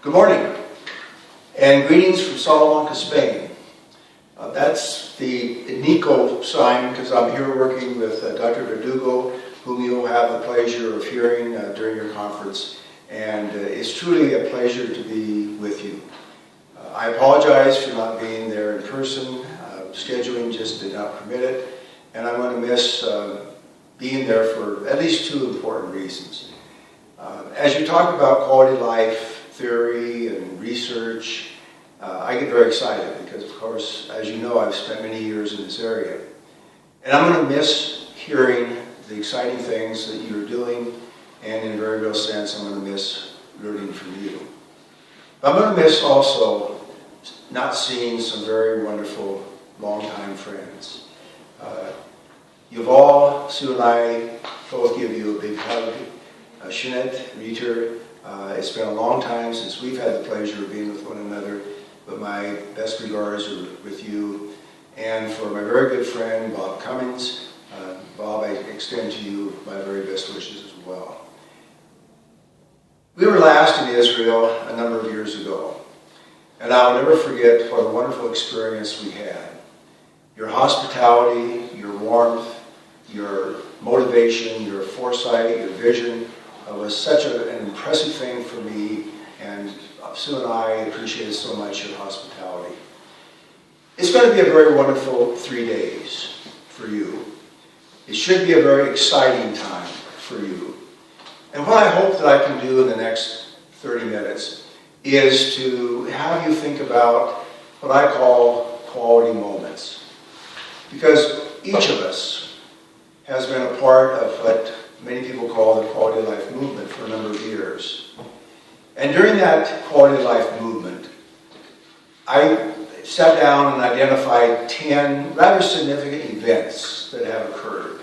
Good morning, and greetings from Salamanca, Spain. That's the Nico sign because I'm here working with Dr. Verdugo, whom you'll have the pleasure of hearing during your conference, and it's truly a pleasure to be with you. I apologize for not being there in person. Scheduling just did not permit it, and I'm going to miss being there for at least two important reasons. As you talk about quality life theory and research, I get very excited because, of course, as you know, I've spent many years in this area. And I'm going to miss hearing the exciting things that you're doing, and in a very real sense, I'm going to miss learning from you. But I'm going to miss also not seeing some very wonderful longtime friends. Yuval, Sue and I both give you a big hug. Jeanette, Rita, it's been a long time since we've had the pleasure of being with one another, but my best regards are with you. And for my very good friend, Bob Cummings, Bob, I extend to you my very best wishes as well. We were last in Israel a number of years ago, and I'll never forget what a wonderful experience we had. Your hospitality, your warmth, your motivation, your foresight, your vision was such an impressive thing for me, and Sue and I appreciated so much your hospitality. It's going to be a very wonderful 3 days for you. It should be a very exciting time for you. And what I hope that I can do in the next 30 minutes is to have you think about what I call quality moments. Because each of us has been a part of what many people call the quality of life movement for a number of years. And during that quality of life movement, I sat down and identified 10 rather significant events that have occurred.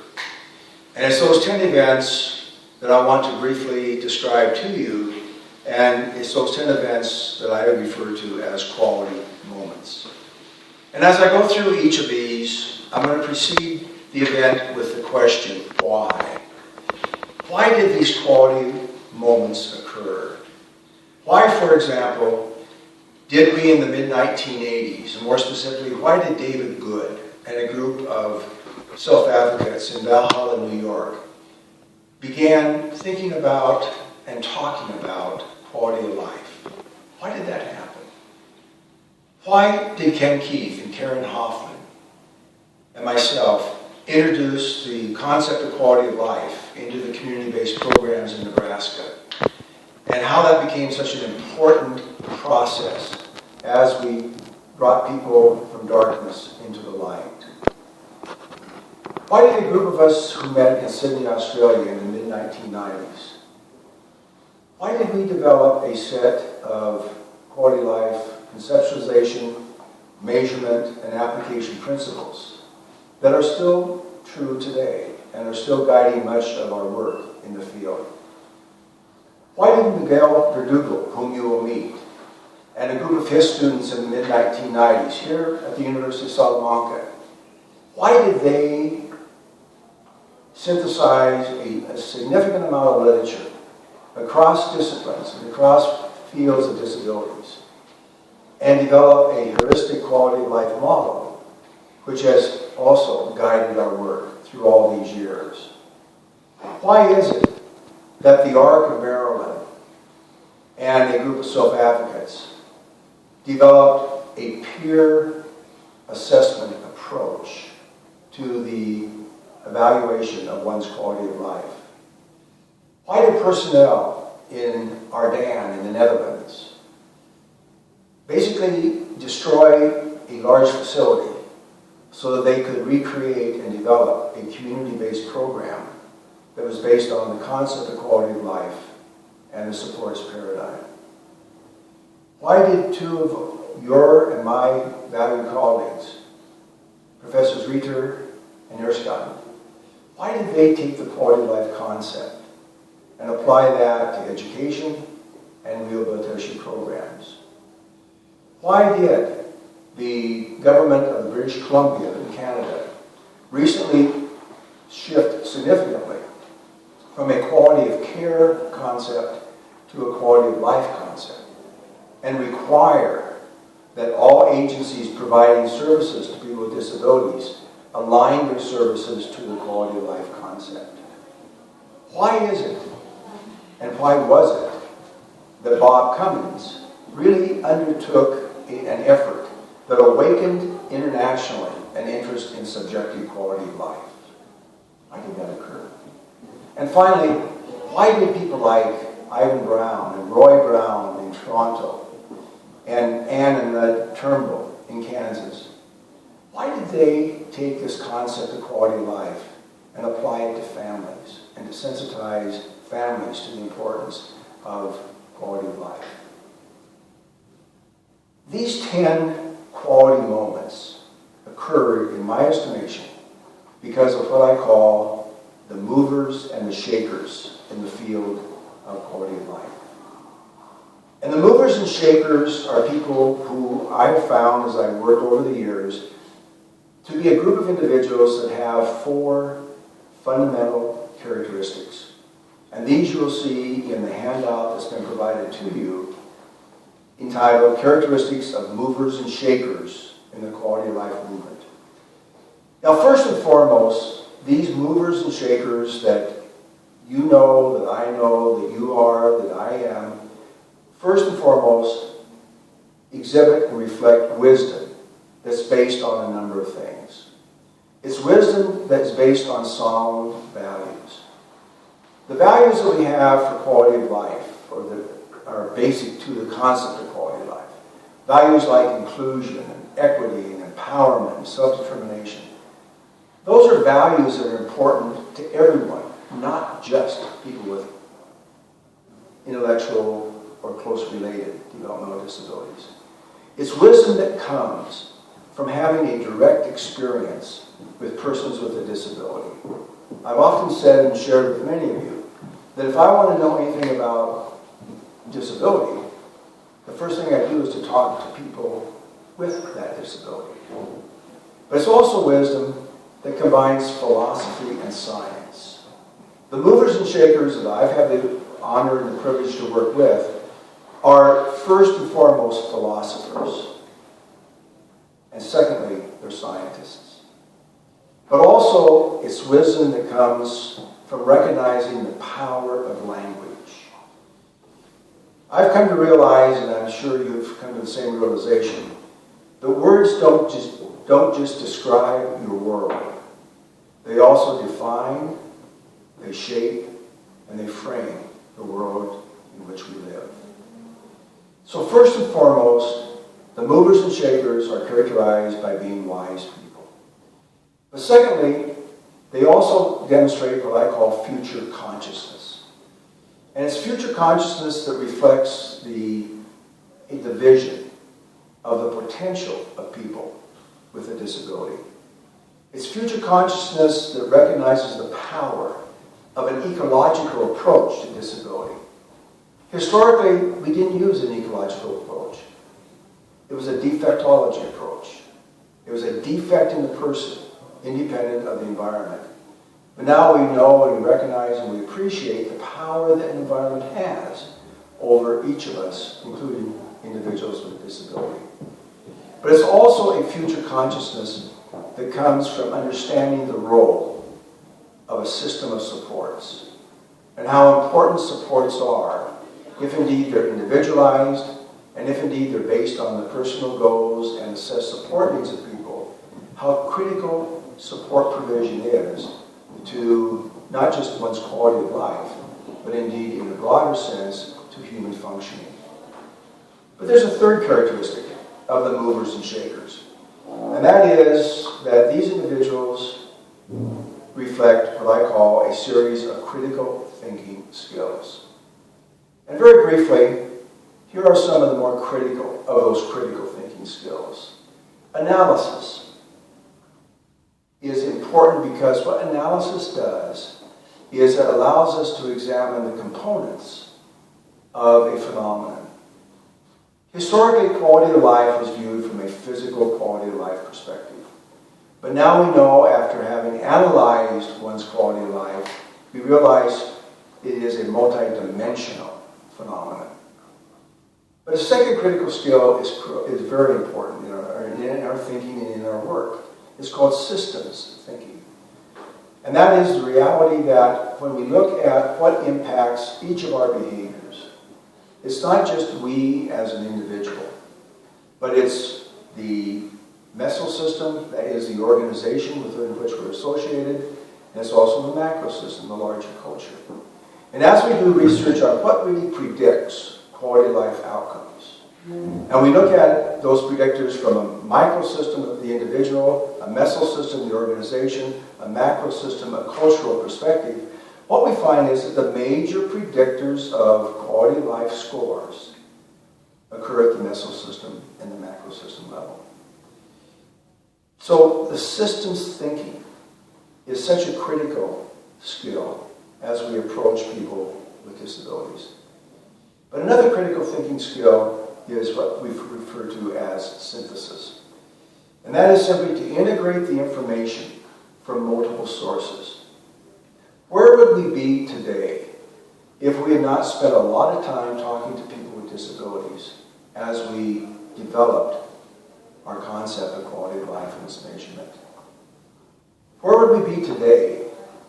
And it's those 10 events that I want to briefly describe to you, and it's those 10 events that I refer to as quality moments. And as I go through each of these, I'm going to precede the event with the question, why? Why did these quality moments occur? Why, for example, did we in the mid-1980s, and more specifically, why did David Good and a group of self-advocates in Valhalla, New York, began thinking about and talking about quality of life? Why did that happen? Why did Ken Keith and Karen Hoffman and myself introduce the concept of quality of life into the community-based programs in Nebraska, and how that became such an important process as we brought people from darkness into the light? Why did a group of us who met in Sydney, Australia in the mid-1990s, why did we develop a set of quality life conceptualization, measurement, and application principles that are still true today and are still guiding much of our work in the field? Why did Miguel Verdugo, whom you will meet, and a group of his students in the mid-1990s here at the University of Salamanca, why did they synthesize a significant amount of literature across disciplines and across fields of disabilities and develop a heuristic quality of life model, which has also guided our work through all these years? Why is it that the ARC of Maryland and a group of self-advocates developed a peer assessment approach to the evaluation of one's quality of life? Why did personnel in Ardennes in the Netherlands basically destroy a large facility so that they could recreate and develop a community-based program that was based on the concept of quality of life and the supports paradigm? Why did two of your and my valued colleagues, Professors Rieter and Erskine, why did they take the quality of life concept and apply that to education and rehabilitation programs? Why did the government of British Columbia in Canada recently shift significantly from a quality of care concept to a quality of life concept? and require that all agencies providing services to people with disabilities align their services to the quality of life concept. Why is it, and why was it, that Bob Cummins really undertook an effort that awakened internationally an interest in subjective quality of life? How did that occur? And finally, why did people like Ivan Brown and Roy Brown in Toronto and Ann and Red Turnbull in Kansas, why did they take this concept of quality of life and apply it to families and to sensitize families to the importance of quality of life? These 10 quality moments occurred, in my estimation, because of what I call the movers and the shakers in the field of quality of life. And the movers and shakers are people who I have found, as I've worked over the years, to be a group of individuals that have 4 fundamental characteristics. And these you will see in the handout that's been provided to you, entitled Characteristics of Movers and Shakers in the Quality of Life Movement. Now, first and foremost, these movers and shakers that you know, that I know, that you are, that I am, first and foremost, exhibit and reflect wisdom that's based on a number of things. It's wisdom that's based on sound values. The values that we have for quality of life, or that are basic to the concept of quality of life. Values like inclusion and equity and empowerment and self-determination. Those are values that are important to everyone, not just people with intellectual or close related developmental disabilities. It's wisdom that comes from having a direct experience with persons with a disability. I've often said and shared with many of you that if I want to know anything about disability, the first thing I do is to talk to people with that disability. But it's also wisdom that combines philosophy and science. The movers and shakers that I've had the honor and the privilege to work with are first and foremost philosophers. And secondly, they're scientists. But also, it's wisdom that comes from recognizing the power of language. I've come to realize, and I'm sure you've come to the same realization, that words don't just describe your world. They also define, they shape, and they frame the world in which we live. So first and foremost, the movers and shakers are characterized by being wise people. But secondly, they also demonstrate what I call future consciousness. And it's future consciousness that reflects the vision of the potential of people with a disability. It's future consciousness that recognizes the power of an ecological approach to disability. Historically, we didn't use an ecological approach. It was a defectology approach. It was a defect in the person, independent of the environment. But now we know and we recognize and we appreciate the power that an environment has over each of us, including individuals with disability. But it's also a future consciousness that comes from understanding the role of a system of supports and how important supports are, if indeed they're individualized and if indeed they're based on the personal goals and assess support needs of people, how critical support provision is to not just one's quality of life, but indeed in a broader sense to human functioning. But there's a third characteristic of the movers and shakers, and that is that these individuals reflect what I call a series of critical thinking skills. And very briefly, here are some of the more critical of those critical thinking skills. Analysis is important because what analysis does is it allows us to examine the components of a phenomenon. Historically, quality of life was viewed from a physical quality of life perspective. But now we know, after having analyzed one's quality of life, we realize it is a multidimensional phenomenon. But a second critical skill is very important in our thinking and in our work. It's called systems thinking. And that is the reality that when we look at what impacts each of our behaviors, it's not just we as an individual, but it's the meso system, that is the organization within which we're associated, and it's also the macro system, the larger culture. And as we do research on what really predicts quality of life outcomes, and we look at those predictors from a micro system of the individual, a meso system, the organization, a macro system, a cultural perspective, what we find is that the major predictors of quality of life scores occur at the meso system and the macro system level. So the systems thinking is such a critical skill as we approach people with disabilities. But another critical thinking skill is what we refer to as synthesis. And that is simply to integrate the information from multiple sources. Where would we be today if we had not spent a lot of time talking to people with disabilities as we developed our concept of quality of life and its measurement? Where would we be today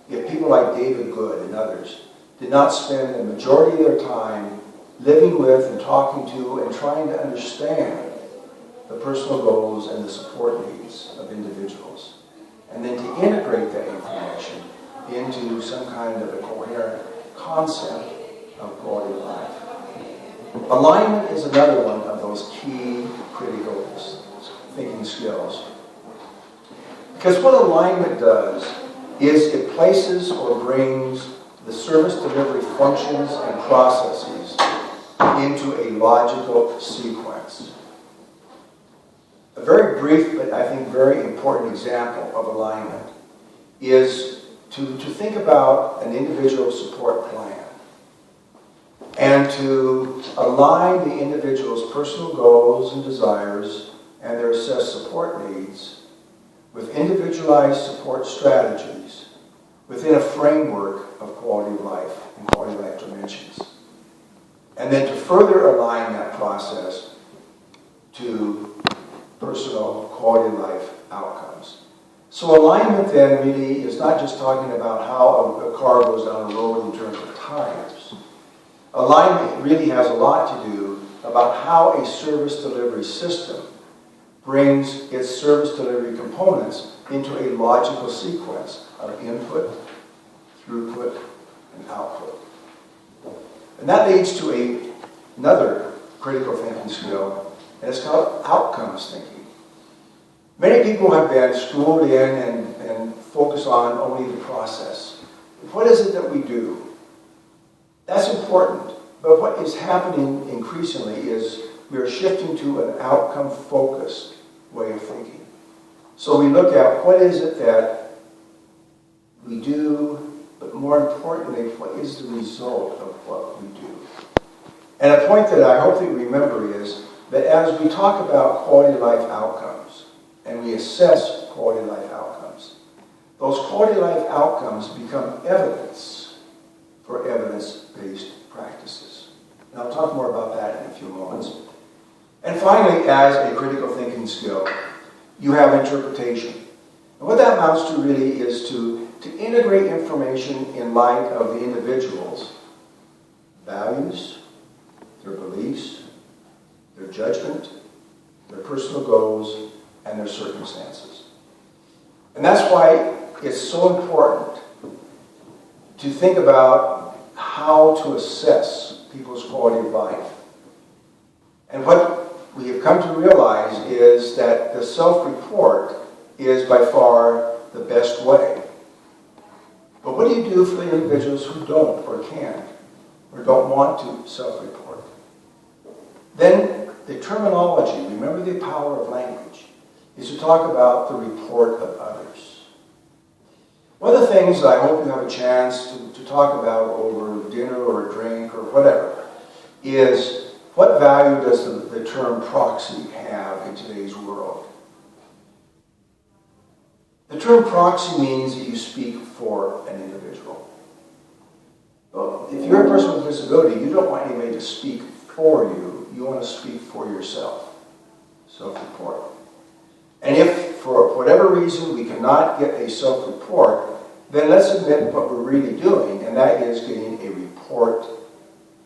if people like David Good and others did not spend the majority of their time living with and talking to and trying to understand the personal goals and the support needs of individuals, and then to integrate that information into some kind of a coherent concept of quality of life? Alignment is another one of those key critical thinking skills. Because what alignment does is it places or brings the service delivery functions and processes into a logical sequence. A very brief, but I think very important example of alignment is to think about an individual support plan and to align the individual's personal goals and desires and their assessed support needs with individualized support strategies within a framework of quality of life and quality of life dimensions. And then to further align that process to personal quality of life outcomes. So alignment then really is not just talking about how a car goes down the road in terms of tires. Alignment really has a lot to do about how a service delivery system brings its service delivery components into a logical sequence of input, throughput, and output. And that leads to another critical thinking skill, and it's called outcomes thinking. Many people have been schooled in and focus on only the process. What is it that we do? That's important, but what is happening increasingly is we are shifting to an outcome-focused way of thinking. So we look at what is it that we do, but more importantly, what is the result of what we do? And a point that I hope that you remember is that as we talk about quality of life outcomes, and we assess quality of life outcomes, those quality of life outcomes become evidence for evidence-based practices. And I'll talk more about that in a few moments. And finally, as a critical thinking skill, you have interpretation. And what that amounts to really is to integrate information in light of the individual's values, their beliefs, their judgment, their personal goals, and their circumstances. And that's why it's so important to think about how to assess people's quality of life. And what we have come to realize is that the self-report is by far the best way. But what do you do for the individuals who don't or can't or don't want to self-report? Then the terminology, remember the power of language, is to talk about the report of others. One of the things that I hope you have a chance to talk about over dinner or a drink or whatever is what value does the term proxy have in today's world? The term proxy means that you speak for an individual. Well, if you're a person with a disability, you don't want anybody to speak for you. you want to speak for yourself. Self-report. And if, for whatever reason, we cannot get a self-report, then let's admit what we're really doing, and that is getting a report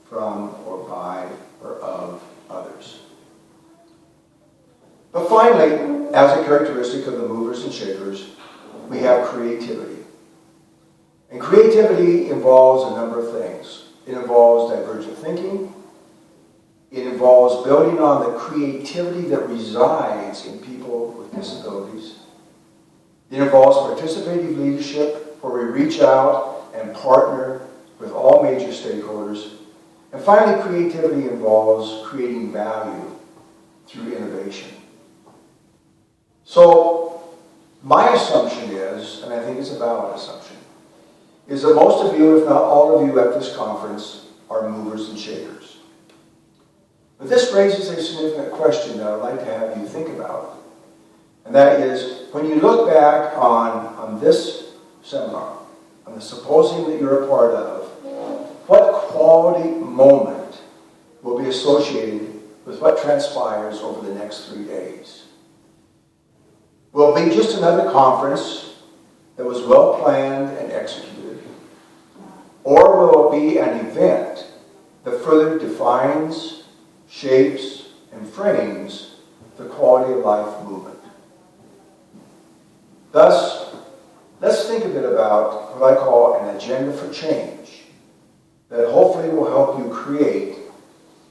from or by or of others. But finally, as a characteristic of the movers and shakers, we have creativity. And creativity involves a number of things. It involves divergent thinking. It involves building on the creativity that resides in people with disabilities. It involves participative leadership, where we reach out and partner with all major stakeholders. And finally, creativity involves creating value through innovation. So, my assumption is, and I think it's a valid assumption, is that most of you, if not all of you at this conference, are movers and shakers. But this raises a significant question that I'd like to have you think about. And that is, when you look back on this seminar, on the symposium that you're a part of, what quality moment will be associated with what transpires over the next 3 days? Will it be just another conference that was well planned and executed? Or will it be an event that further defines, shapes, and frames the quality of life movement? Thus, let's think a bit about what I call an agenda for change that hopefully will help you create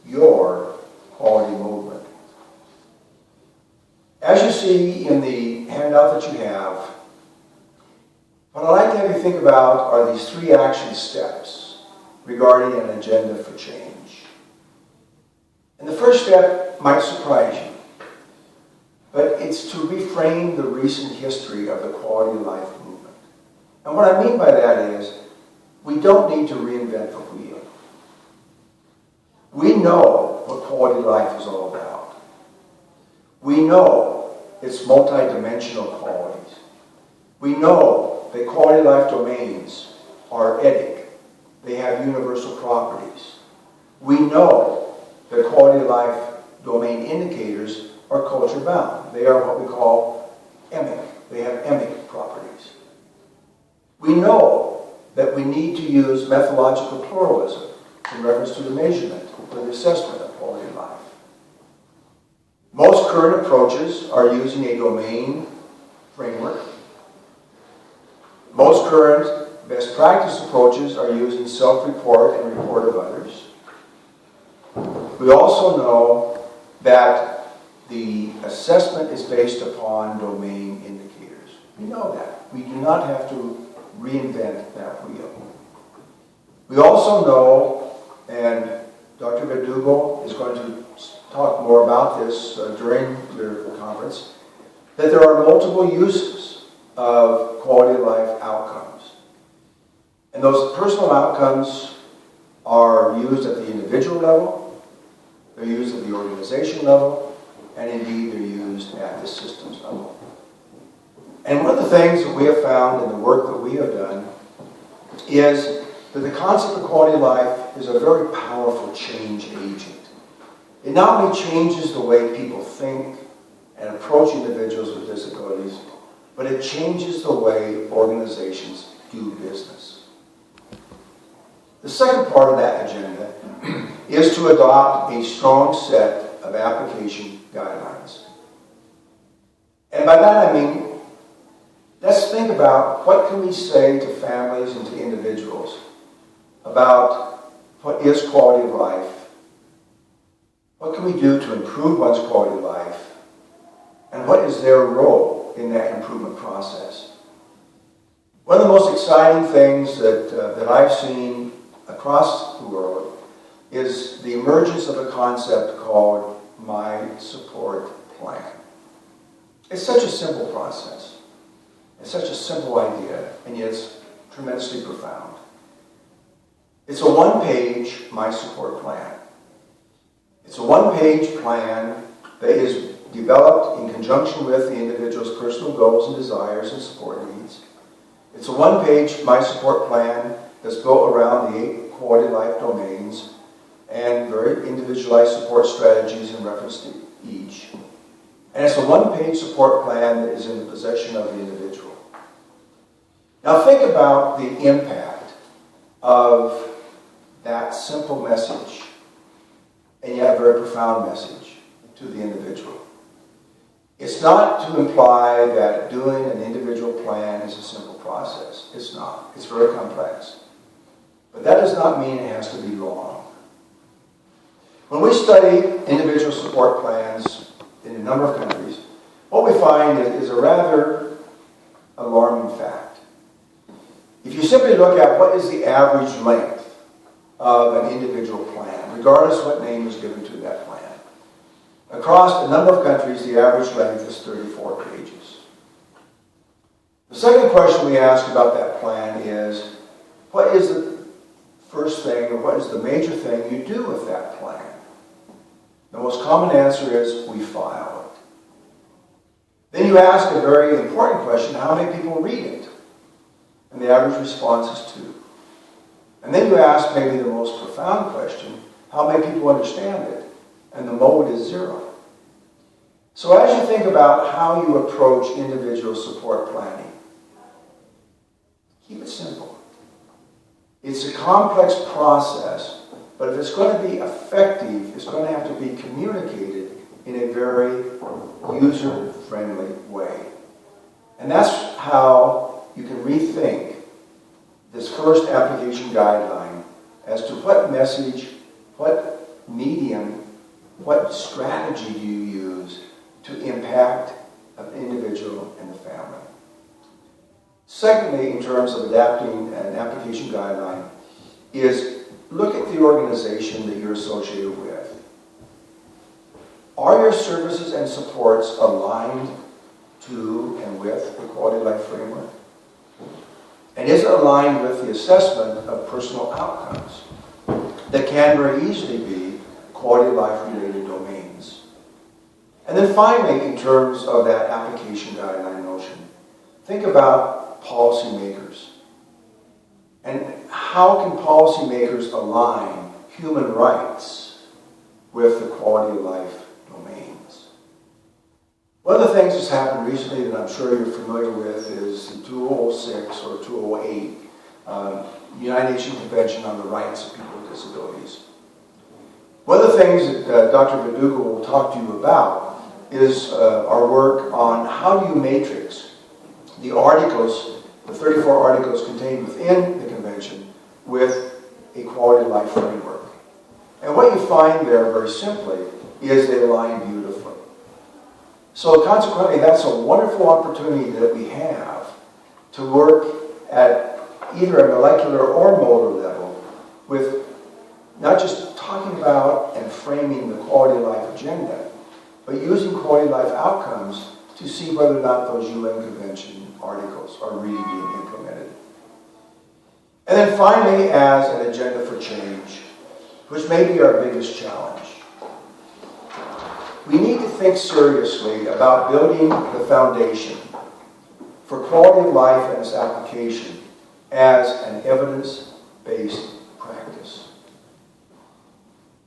your quality movement. As you see in the handout that you have, what I'd like to have you think about are these 3 action steps regarding an agenda for change. And the first step might surprise you, but it's to reframe the recent history of the quality of life movement. And what I mean by that is, we don't need to reinvent the wheel. We know what quality of life is all about. We know its multidimensional qualities. We know that quality of life domains are etic. They have universal properties. We know that quality of life domain indicators are culture bound. They are what we call emic. They have emic properties. We know that we need to use methodological pluralism in reference to the measurement or the assessment of quality of life. Most current approaches are using a domain framework. Most current best practice approaches are using self-report and report of others. We also know that the assessment is based upon domain indicators. We know that. We do not have to reinvent that wheel. We also know, and Dr. Verdugo is going to talk more about this during your conference, that there are multiple uses of quality of life outcomes. And those personal outcomes are used at the individual level, they're used at the organization level, and indeed they're used at the systems level. And one of the things that we have found in the work that we have done is that the concept of quality of life is a very powerful change agent. It not only changes the way people think and approach individuals with disabilities, but it changes the way organizations do business. The second part of that agenda is to adopt a strong set of application guidelines. And by that I mean, let's think about what can we say to families and to individuals about what is quality of life, what can we do to improve one's quality of life, and what is their role in that improvement process. One of the most exciting things that I've seen across the world is the emergence of a concept called My Support Plan. It's such a simple process. It's such a simple idea, and yet it's tremendously profound. It's a one-page My Support Plan. It's a one-page plan that is developed in conjunction with the individual's personal goals and desires and support needs. It's a one-page My Support Plan that's built around the 8 quality life domains, and very individualized support strategies in reference to each. And it's a one-page support plan that is in the possession of the individual. Now think about the impact of that simple message, and yet a very profound message to the individual. It's not to imply that doing an individual plan is a simple process. It's not. It's very complex. But that does not mean it has to be long. When we study individual support plans in a number of countries, what we find is a rather alarming fact. If you simply look at what is the average length of an individual plan, regardless of what name is given to that plan, across a number of countries, the average length is 34 pages. The second question we ask about that plan is, what is the first thing, or what is the major thing you do with that plan? The most common answer is, we file it. Then you ask a very important question, how many people read it? And the average response is 2. And then you ask maybe the most profound question, how many people understand it? And the mode is 0. So as you think about how you approach individual support planning, keep it simple. It's a complex process, but if it's going to be effective, it's going to have to be communicated in a very user-friendly way. And that's how you can rethink this first application guideline as to what message, what medium, what strategy do you use to impact an individual and the family. Secondly, in terms of adapting an application guideline, is look at the organization that you're associated with. Are your services and supports aligned to and with the quality of life framework? And is it aligned with the assessment of personal outcomes that can very easily be quality of life related domains? And then finally, in terms of that application guideline notion, think about policymakers. And how can policymakers align human rights with the quality of life domains? One of the things that's happened recently that I'm sure you're familiar with is the 2006 or 2008 United Nations Convention on the Rights of People with Disabilities. One of the things that Dr. Verdugo will talk to you about is our work on how do you matrix the articles, the 34 articles contained within the convention, with a quality of life framework. And what you find there, very simply, is they align beautifully. So consequently, that's a wonderful opportunity that we have to work at either a molecular or motor level with not just talking about and framing the quality of life agenda, but using quality of life outcomes to see whether or not those UN Convention articles are really being implemented. And then finally, as an agenda for change, which may be our biggest challenge, we need to think seriously about building the foundation for quality of life and its application as an evidence-based practice.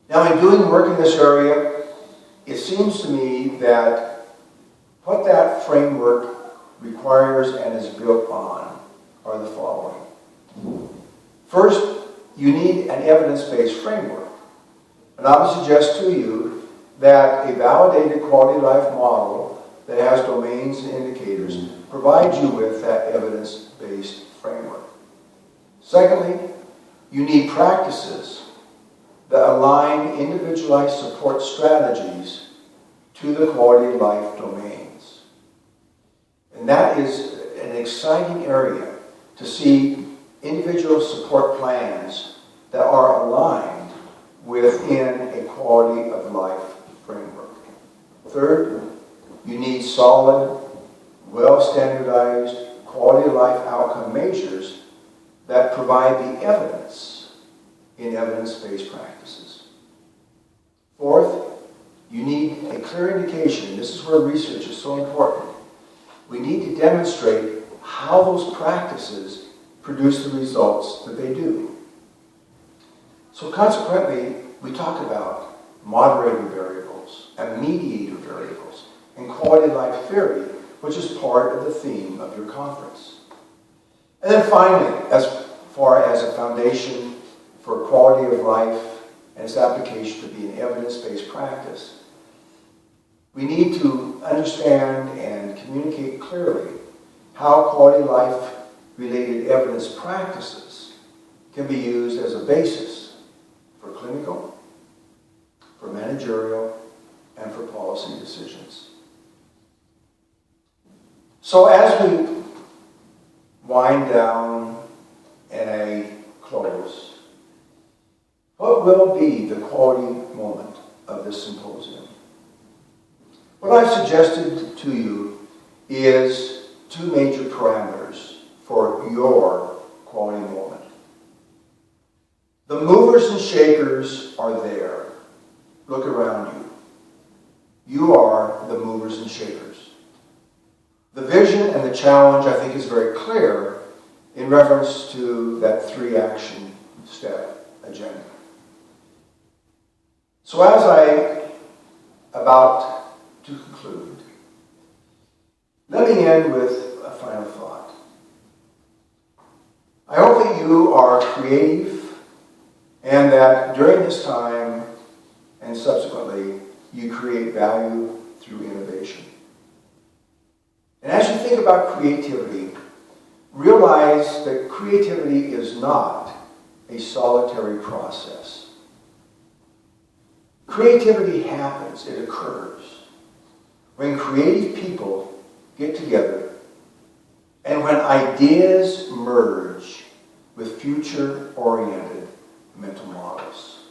Now, in doing work in this area, it seems to me that what that framework requires and is built on are the following. First, you need an evidence-based framework. And I would suggest to you that a validated quality of life model that has domains and indicators provides you with that evidence-based framework. Secondly, you need practices that align individualized support strategies to the quality of life domains. And that is an exciting area to see individual support plans that are aligned within a quality of life framework. Third, you need solid, well-standardized quality of life outcome measures that provide the evidence in evidence-based practices. Fourth, you need a clear indication. This is where research is so important. We need to demonstrate how those practices produce the results that they do. So consequently, we talk about moderating variables and mediator variables and quality of life theory, which is part of the theme of your conference. And then finally, as far as a foundation for quality of life and its application to be an evidence-based practice, we need to understand and communicate clearly how quality of life related evidence practices can be used as a basis for clinical, for managerial, and for policy decisions. So as we wind down and I close, what will be the quality moment of this symposium? What I've suggested to you is two major parameters for your quality moment. The movers and shakers are there. Look around you. You are the movers and shakers. The vision and the challenge, I think, is very clear in reference to that 3-action step agenda. So as I about to conclude, let me end with a final thought. I hope that you are creative and that during this time and subsequently you create value through innovation. And as you think about creativity, realize that creativity is not a solitary process. Creativity happens, it occurs, when creative people get together and when ideas merge with future-oriented mental models.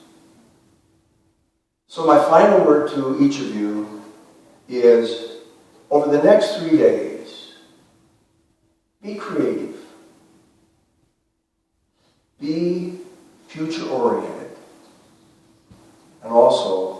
So my final word to each of you is, over the next 3 days, be creative, be future-oriented, and also